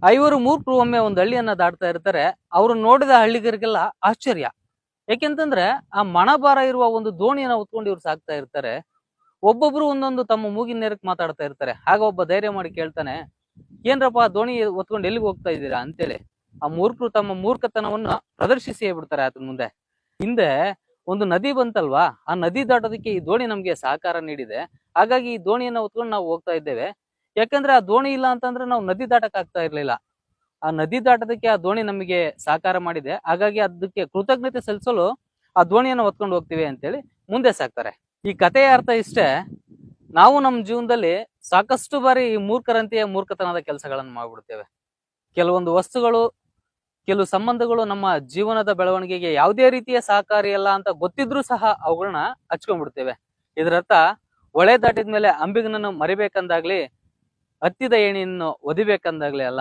ಐವರು ಮೂರ್ಖರು ಒಮ್ಮೆ ಒಂದು ಹಳ್ಳಿಯನ್ನ ದಾಟ್ತಾ ಇರ್ತಾರೆ. ಅವ್ರು ನೋಡಿದ ಹಳ್ಳಿಗರಿಗೆಲ್ಲ ಆಶ್ಚರ್ಯ. ಯಾಕೆಂತಂದ್ರೆ ಆ ಮಣಭಾರ ಇರುವ ಒಂದು ದೋಣಿಯನ್ನ ಹೊತ್ಕೊಂಡು ಇವ್ರು ಸಾಗ್ತಾ ಇರ್ತಾರೆ. ಒಬ್ಬೊಬ್ರು ಒಂದೊಂದು ತಮ್ಮ ಮೂಗಿನ ನೇರಕ್ಕೆ ಮಾತಾಡ್ತಾ ಇರ್ತಾರೆ. ಆಗ ಒಬ್ಬ ಧೈರ್ಯ ಮಾಡಿ ಕೇಳ್ತಾನೆ, ಏನ್ರಪ್ಪ ದೋಣಿ ಹೊತ್ಕೊಂಡು ಎಲ್ಲಿಗೆ ಹೋಗ್ತಾ ಇದ್ದೀರಾ ಅಂತೇಳಿ. ಆ ಮೂರ್ಖರು ತಮ್ಮ ಮೂರ್ಖತನವನ್ನ ಪ್ರದರ್ಶಿಸಿ ಬಿಡ್ತಾರೆ ಆತನ ಮುಂದೆ. ಹಿಂದೆ ಒಂದು ನದಿ ಬಂತಲ್ವಾ, ಆ ನದಿ ದಾಟೋದಕ್ಕೆ ಈ ದೋಣಿ ನಮ್ಗೆ ಸಹಕಾರ ನೀಡಿದೆ. ಹಾಗಾಗಿ ಈ ದೋಣಿಯನ್ನ ಹೊತ್ಕೊಂಡು ನಾವು ಹೋಗ್ತಾ ಇದ್ದೇವೆ. ಯಾಕಂದ್ರೆ ಆ ದೋಣಿ ಇಲ್ಲ ಅಂತಂದ್ರೆ ನಾವು ನದಿ ದಾಟಕ್ ಆಗ್ತಾ ಇರ್ಲಿಲ್ಲ. ಆ ನದಿ ದಾಟೋದಕ್ಕೆ ಆ ದೋಣಿ ನಮಗೆ ಸಹಕಾರ ಮಾಡಿದೆ. ಹಾಗಾಗಿ ಅದಕ್ಕೆ ಕೃತಜ್ಞತೆ ಸಲ್ಲಿಸಲು ಆ ದೋಣಿಯನ್ನು ಹೊತ್ಕೊಂಡು ಹೋಗ್ತೀವಿ ಅಂತೇಳಿ ಮುಂದೆ ಸಾಕ್ತಾರೆ. ಈ ಕಥೆಯ ಅರ್ಥ ಇಷ್ಟೇ, ನಾವು ನಮ್ಮ ಜೀವನದಲ್ಲಿ ಸಾಕಷ್ಟು ಬಾರಿ ಈ ಮೂರ್ಖರಂತೆಯೇ ಮೂರ್ಖತನದ ಕೆಲಸಗಳನ್ನು ಮಾಡ್ಬಿಡ್ತೇವೆ. ಕೆಲವೊಂದು ವಸ್ತುಗಳು, ಕೆಲವು ಸಂಬಂಧಗಳು ನಮ್ಮ ಜೀವನದ ಬೆಳವಣಿಗೆಗೆ ಯಾವುದೇ ರೀತಿಯ ಸಹಕಾರಿ ಅಲ್ಲ ಅಂತ ಗೊತ್ತಿದ್ರೂ ಸಹ ಅವುಗಳನ್ನ ಹಚ್ಕೊಂಡ್ಬಿಡ್ತೇವೆ. ಇದರರ್ಥ ಹೊಳೆ ದಾಟಿದ ಮೇಲೆ ಅಂಬಿಗನನ್ನು ಮರಿಬೇಕಂದಾಗ್ಲಿ, ಹತ್ತಿದ ಏಣಿಯನ್ನು ಒದಿಬೇಕಂದಾಗ್ಲಿ ಅಲ್ಲ.